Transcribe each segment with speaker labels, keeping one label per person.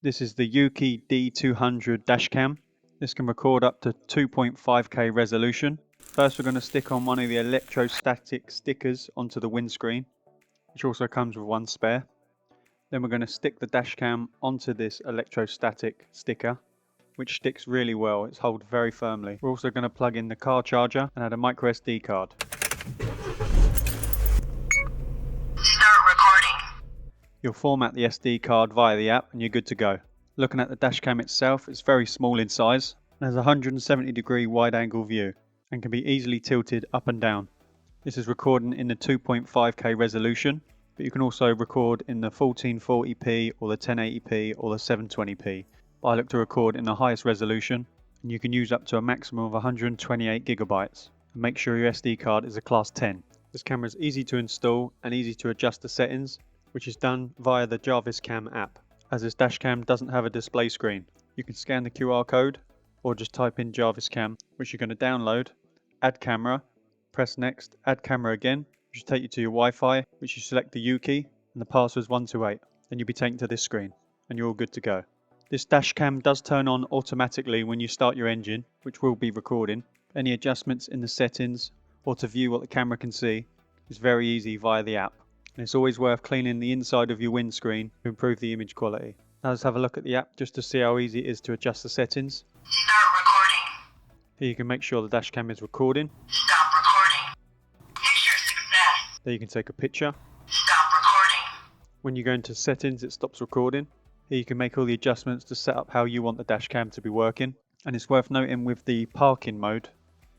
Speaker 1: This is the Euki D200 dashcam. This can record up to 2.5K resolution. First we're going to stick on one of the electrostatic stickers onto the windscreen, which also comes with one spare. Then we're going to stick the dashcam onto this electrostatic sticker, which sticks really well. It's held very firmly. We're also going to plug in the car charger and add a micro SD card. You'll format the SD card via the app and you're good to go. Looking at the dashcam itself, it's very small in size and has a 170-degree wide angle view and can be easily tilted up and down. This is recording in the 2.5K resolution, but you can also record in the 1440p or the 1080p or the 720p. But I look to record in the highest resolution, and you can use up to a maximum of 128 gigabytes. And make sure your SD card is a class 10. This camera is easy to install and easy to adjust the settings, which is done via the dashcam app. As this dashcam doesn't have a display screen, you can scan the QR code or just type in dashcam, which you're going to download, add camera, press next, add camera again, which will take you to your Wi-Fi, which you select the Euki and the password is 128. Then you'll be taken to this screen and you're all good to go. This dashcam does turn on automatically when you start your engine, which will be recording. Any adjustments in the settings or to view what the camera can see is very easy via the app. And it's always worth cleaning the inside of your windscreen to improve the image quality. Now let's have a look at the app just to see how easy it is to adjust the settings.
Speaker 2: Start recording.
Speaker 1: Here you can make sure the dashcam is recording.
Speaker 2: Stop recording. Picture success.
Speaker 1: There you can take a picture.
Speaker 2: Stop recording.
Speaker 1: When you go into settings, it stops recording. Here you can make all the adjustments to set up how you want the dashcam to be working. And it's worth noting with the parking mode,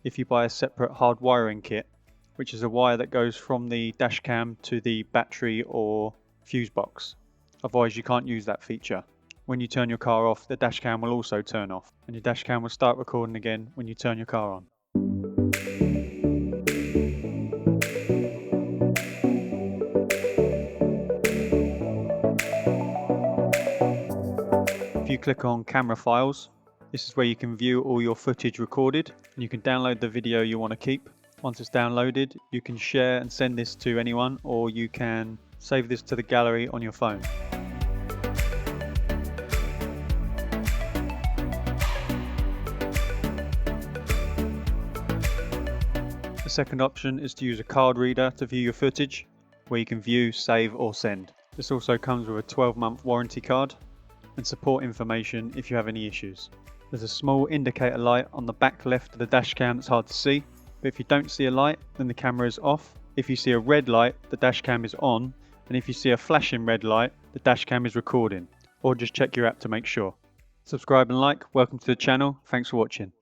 Speaker 1: if you buy a separate hard wiring kit, which is a wire that goes from the dashcam to the battery or fuse box. Otherwise you can't use that feature. When you turn your car off, the dashcam will also turn off, and your dashcam will start recording again when you turn your car on. If you click on camera files, this is where you can view all your footage recorded, and you can download the video you want to keep. Once it's downloaded, you can share and send this to anyone, or you can save this to the gallery on your phone. The second option is to use a card reader to view your footage, where you can view, save or send. This also comes with a 12-month warranty card and support information if you have any issues. There's a small indicator light on the back left of the dashcam that's hard to see. But if you don't see a light, then the camera is off. If you see a red light, the dashcam is on. And if you see a flashing red light, the dashcam is recording. Or just check your app to make sure. Subscribe and like. Welcome to the channel. Thanks for watching.